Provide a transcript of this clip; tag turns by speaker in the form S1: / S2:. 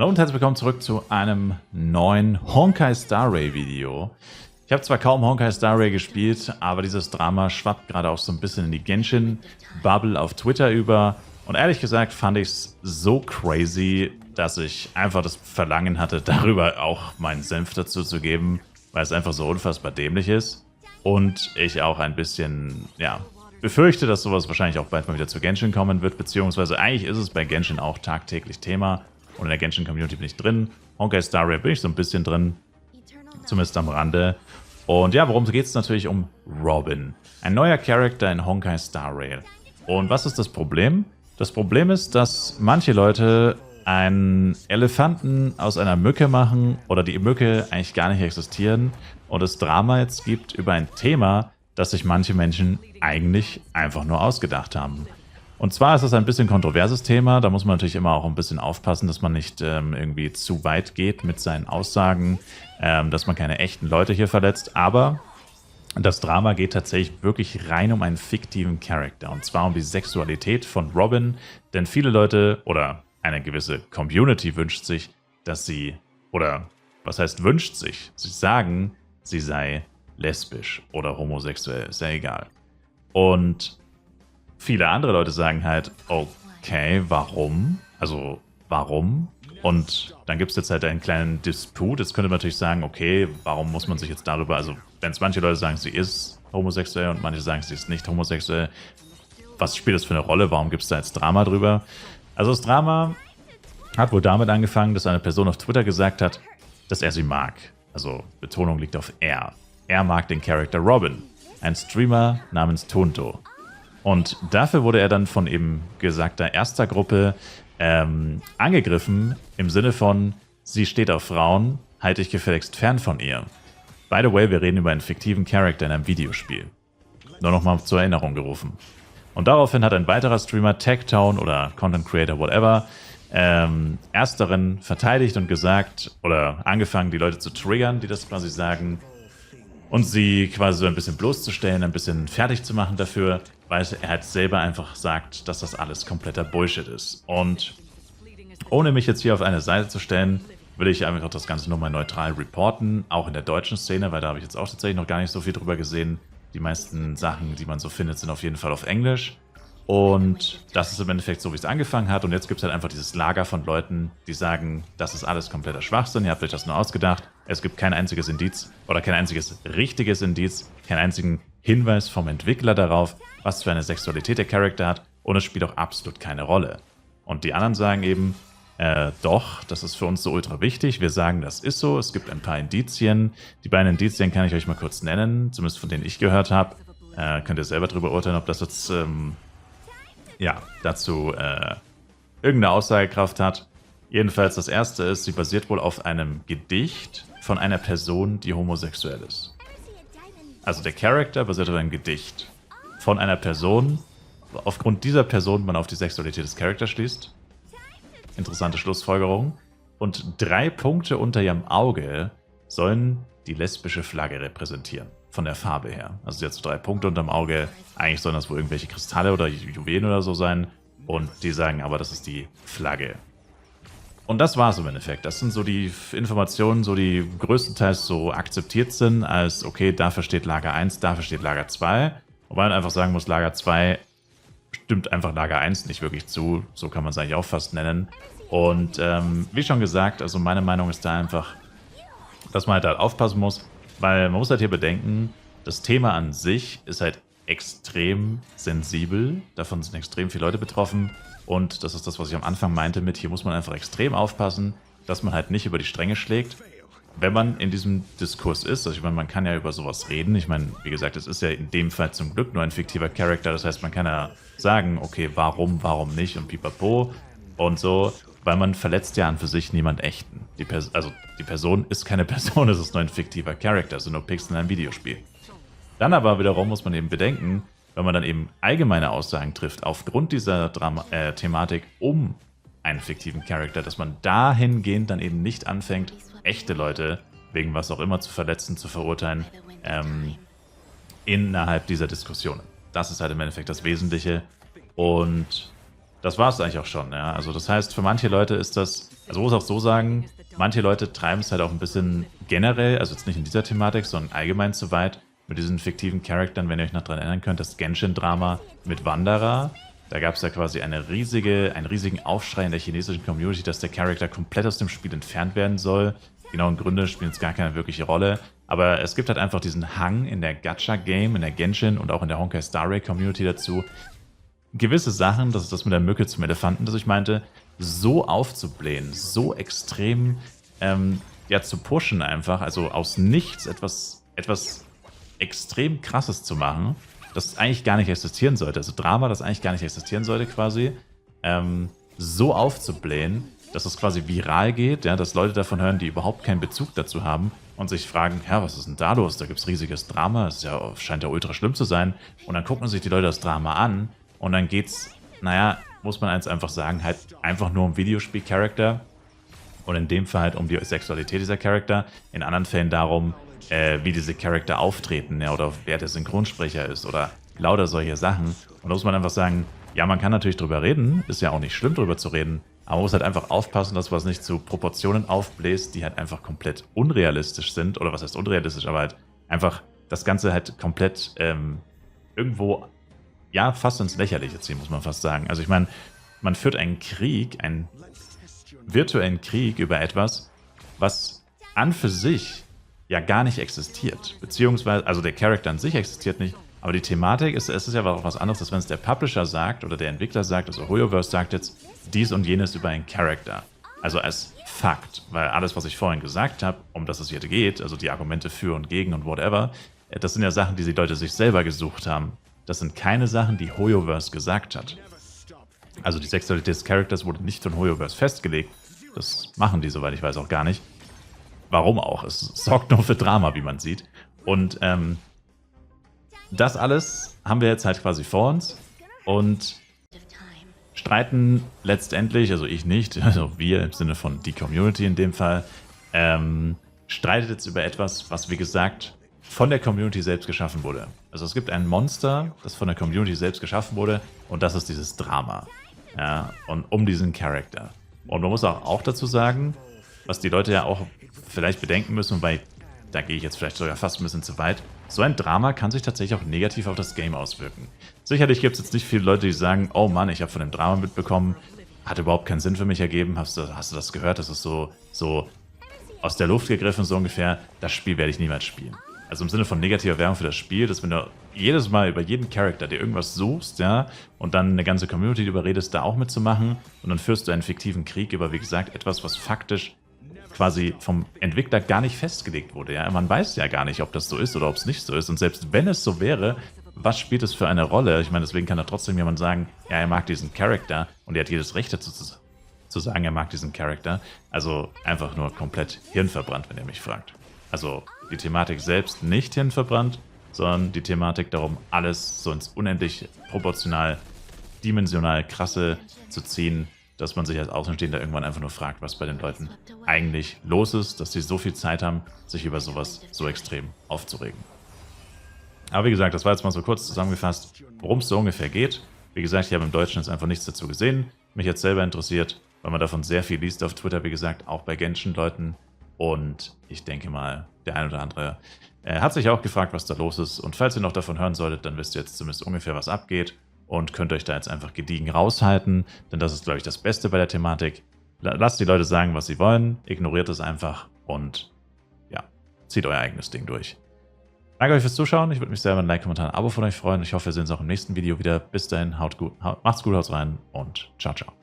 S1: Hallo und herzlich willkommen zurück zu einem neuen Honkai Star Rail Video. Ich habe zwar kaum Honkai Star Rail gespielt, aber dieses Drama schwappt gerade auch so ein bisschen in die Genshin-Bubble auf Twitter über. Und ehrlich gesagt fand ich es so crazy, dass ich einfach das Verlangen hatte, darüber auch meinen Senf dazu zu geben, weil es einfach so unfassbar dämlich ist. Und ich auch ein bisschen, ja, befürchte, dass sowas wahrscheinlich auch bald mal wieder zu Genshin kommen wird, beziehungsweise eigentlich ist es bei Genshin auch tagtäglich Thema. Und in der Genshin-Community bin ich drin. Honkai Star Rail bin ich so ein bisschen drin. Zumindest am Rande. Und ja, worum geht es natürlich um Robin. Ein neuer Charakter in Honkai Star Rail. Und was ist das Problem? Das Problem ist, dass manche Leute einen Elefanten aus einer Mücke machen oder die Mücke eigentlich gar nicht existieren und es Drama jetzt gibt über ein Thema, das sich manche Menschen eigentlich einfach nur ausgedacht haben. Und zwar ist es ein bisschen kontroverses Thema, da muss man natürlich immer auch ein bisschen aufpassen, dass man nicht irgendwie zu weit geht mit seinen Aussagen, dass man keine echten Leute hier verletzt, aber das Drama geht tatsächlich wirklich rein um einen fiktiven Charakter, und zwar um die Sexualität von Robin, denn viele Leute oder eine gewisse Community wünscht sich, dass sie, oder was heißt wünscht sich, sie sagen, sie sei lesbisch oder homosexuell, ist ja egal. Und viele andere Leute sagen halt, okay, warum? Also, warum? Und dann gibt es jetzt halt einen kleinen Disput. Jetzt könnte man natürlich sagen, okay, warum muss man sich jetzt darüber, also wenn es manche Leute sagen, sie ist homosexuell und manche sagen, sie ist nicht homosexuell, was spielt das für eine Rolle? Warum gibt es da jetzt Drama drüber? Also das Drama hat wohl damit angefangen, dass eine Person auf Twitter gesagt hat, dass er sie mag. Also Betonung liegt auf er. Er mag den Charakter Robin, ein Streamer namens Tonto. Und dafür wurde er dann von eben gesagter erster Gruppe angegriffen, im Sinne von, sie steht auf Frauen, halte ich gefälligst fern von ihr. By the way, wir reden über einen fiktiven Charakter in einem Videospiel. Nur nochmal zur Erinnerung gerufen. Und daraufhin hat ein weiterer Streamer, Techtown oder Content Creator, whatever, ersteren verteidigt und gesagt, oder angefangen, die Leute zu triggern, die das quasi sagen, und sie quasi so ein bisschen bloßzustellen, ein bisschen fertig zu machen dafür, weil er halt selber einfach sagt, dass das alles kompletter Bullshit ist. Und ohne mich jetzt hier auf eine Seite zu stellen, will ich einfach das Ganze nur mal neutral reporten, auch in der deutschen Szene, weil da habe ich jetzt auch tatsächlich noch gar nicht so viel drüber gesehen. Die meisten Sachen, die man so findet, sind auf jeden Fall auf Englisch. Und das ist im Endeffekt so, wie es angefangen hat. Und jetzt gibt es halt einfach dieses Lager von Leuten, die sagen, das ist alles kompletter Schwachsinn, ihr habt euch das nur ausgedacht. Es gibt kein einziges Indiz oder kein einziges richtiges Indiz, keinen einzigen Hinweis vom Entwickler darauf, was für eine Sexualität der Charakter hat. Und es spielt auch absolut keine Rolle. Und die anderen sagen eben, doch, das ist für uns so ultra wichtig. Wir sagen, das ist so. Es gibt ein paar Indizien. Die beiden Indizien kann ich euch mal kurz nennen, zumindest von denen ich gehört habe. Könnt ihr selber darüber urteilen, ob das jetzt ja, dazu irgendeine Aussagekraft hat. Jedenfalls das erste ist, sie basiert wohl auf einem Gedicht von einer Person, die homosexuell ist. Also der Charakter basiert auf einem Gedicht von einer Person. Aufgrund dieser Person man auf die Sexualität des Charakters schließt. Interessante Schlussfolgerung. Und 3 Punkte unter ihrem Auge sollen die lesbische Flagge repräsentieren. Von der Farbe her. Also sie hat so 3 Punkte unterm Auge. Eigentlich sollen das wohl irgendwelche Kristalle oder Juwelen oder so sein. Und die sagen aber, das ist die Flagge. Und das war es im Endeffekt. Das sind so die Informationen, so die größtenteils so akzeptiert sind, als okay, dafür steht Lager 1, dafür steht Lager 2. Wobei man einfach sagen muss, Lager 2 stimmt einfach Lager 1 nicht wirklich zu. So kann man es eigentlich auch fast nennen. Und wie schon gesagt, also meine Meinung ist da einfach, dass man halt aufpassen muss. Weil man muss halt hier bedenken, das Thema an sich ist halt extrem sensibel. Davon sind extrem viele Leute betroffen. Und das ist das, was ich am Anfang meinte mit, hier muss man einfach extrem aufpassen, dass man halt nicht über die Stränge schlägt, wenn man in diesem Diskurs ist. Also ich meine, man kann ja über sowas reden. Ich meine, wie gesagt, es ist ja in dem Fall zum Glück nur ein fiktiver Charakter. Das heißt, man kann ja sagen, okay, warum nicht und pipapo und so. Weil man verletzt ja an für sich niemand echten. Die Person ist keine Person, es ist nur ein fiktiver Charakter, also nur Pixel in einem Videospiel. Dann aber wiederum muss man eben bedenken, wenn man dann eben allgemeine Aussagen trifft, aufgrund dieser Thematik um einen fiktiven Charakter, dass man dahingehend dann eben nicht anfängt, echte Leute, wegen was auch immer zu verletzen, zu verurteilen, innerhalb dieser Diskussionen. Das ist halt im Endeffekt das Wesentliche. Und das war es eigentlich auch schon, ja. Also das heißt, für manche Leute ist das, also muss auch so sagen, manche Leute treiben es halt auch ein bisschen generell, also jetzt nicht in dieser Thematik, sondern allgemein zu weit, mit diesen fiktiven Charakteren, wenn ihr euch noch daran erinnern könnt, das Genshin-Drama mit Wanderer. Da gab es ja quasi einen riesigen Aufschrei in der chinesischen Community, dass der Charakter komplett aus dem Spiel entfernt werden soll. Die genauen Gründe spielen jetzt gar keine wirkliche Rolle. Aber es gibt halt einfach diesen Hang in der Gacha-Game, in der Genshin und auch in der Honkai Star Rail Community dazu, gewisse Sachen, das ist das mit der Mücke zum Elefanten, das ich meinte, so aufzublähen, so extrem ja, zu pushen einfach, also aus nichts etwas extrem Krasses zu machen, das eigentlich gar nicht existieren sollte, also Drama, das eigentlich gar nicht existieren sollte quasi, so aufzublähen, dass es quasi viral geht, ja, dass Leute davon hören, die überhaupt keinen Bezug dazu haben und sich fragen, ja, was ist denn da los? Da gibt es riesiges Drama, es ja, scheint ja ultra schlimm zu sein. Und dann gucken sich die Leute das Drama an und dann geht's, naja, muss man jetzt einfach sagen, halt einfach nur um Videospiel-Charakter und in dem Fall halt um die Sexualität dieser Charakter, in anderen Fällen darum, wie diese Charakter auftreten, ja, oder wer der Synchronsprecher ist oder lauter solche Sachen. Und da muss man einfach sagen, ja, man kann natürlich drüber reden, ist ja auch nicht schlimm drüber zu reden, aber man muss halt einfach aufpassen, dass man es nicht zu Proportionen aufbläst, die halt einfach komplett unrealistisch sind, oder was heißt unrealistisch, aber halt einfach das Ganze halt komplett irgendwo, ja, fast ins Lächerliche ziehen, muss man fast sagen. Also ich meine, man führt einen Krieg, einen virtuellen Krieg über etwas, was an für sich ja gar nicht existiert. Beziehungsweise, also der Charakter an sich existiert nicht, aber die Thematik ist, es ist ja auch was anderes, als wenn es der Publisher sagt oder der Entwickler sagt, also Hoyoverse sagt jetzt dies und jenes über einen Charakter. Also als Fakt, weil alles, was ich vorhin gesagt habe, um das es hier geht, also die Argumente für und gegen und whatever, das sind ja Sachen, die die Leute sich selber gesucht haben. Das sind keine Sachen, die Hoyoverse gesagt hat. Also die Sexualität des Charakters wurde nicht von Hoyoverse festgelegt. Das machen die, soweit ich weiß, auch gar nicht. Warum auch? Es sorgt nur für Drama, wie man sieht. Und das alles haben wir jetzt halt quasi vor uns und streiten letztendlich, also ich nicht, also wir im Sinne von die Community in dem Fall, streitet jetzt über etwas, was wie gesagt von der Community selbst geschaffen wurde. Also es gibt ein Monster, das von der Community selbst geschaffen wurde und das ist dieses Drama. Ja, und um diesen Charakter. Und man muss auch dazu sagen, was die Leute ja auch vielleicht bedenken müssen, weil da gehe ich jetzt vielleicht sogar fast ein bisschen zu weit, so ein Drama kann sich tatsächlich auch negativ auf das Game auswirken. Sicherlich gibt es jetzt nicht viele Leute, die sagen, oh Mann, ich habe von dem Drama mitbekommen, hat überhaupt keinen Sinn für mich ergeben, hast du das gehört, das ist so aus der Luft gegriffen, so ungefähr, das Spiel werde ich niemals spielen. Also im Sinne von negativer Werbung für das Spiel, dass wenn du jedes Mal über jeden Charakter dir irgendwas suchst, ja, und dann eine ganze Community überredest, da auch mitzumachen und dann führst du einen fiktiven Krieg über, wie gesagt, etwas, was faktisch quasi vom Entwickler gar nicht festgelegt wurde. Ja? Man weiß ja gar nicht, ob das so ist oder ob es nicht so ist. Und selbst wenn es so wäre, was spielt es für eine Rolle? Ich meine, deswegen kann da trotzdem jemand sagen, ja, er mag diesen Charakter und er hat jedes Recht dazu zu sagen, er mag diesen Charakter. Also einfach nur komplett hirnverbrannt, wenn ihr mich fragt. Also die Thematik selbst nicht hirnverbrannt, sondern die Thematik darum, alles so ins unendlich proportional, dimensional krasse zu ziehen, dass man sich als Außenstehender irgendwann einfach nur fragt, was bei den Leuten eigentlich los ist, dass sie so viel Zeit haben, sich über sowas so extrem aufzuregen. Aber wie gesagt, das war jetzt mal so kurz zusammengefasst, worum es so ungefähr geht. Wie gesagt, ich habe im Deutschen jetzt einfach nichts dazu gesehen. Mich jetzt selber interessiert, weil man davon sehr viel liest auf Twitter, wie gesagt, auch bei Genshin-Leuten. Und ich denke mal, der ein oder andere hat sich auch gefragt, was da los ist. Und falls ihr noch davon hören solltet, dann wisst ihr jetzt zumindest ungefähr, was abgeht. Und könnt euch da jetzt einfach gediegen raushalten, denn das ist, glaube ich, das Beste bei der Thematik. Lasst die Leute sagen, was sie wollen, ignoriert es einfach und ja, zieht euer eigenes Ding durch. Danke euch fürs Zuschauen, ich würde mich sehr über ein Like, Kommentar, ein Abo von euch freuen. Ich hoffe, wir sehen uns auch im nächsten Video wieder. Bis dahin, macht's gut, haut rein und ciao, ciao.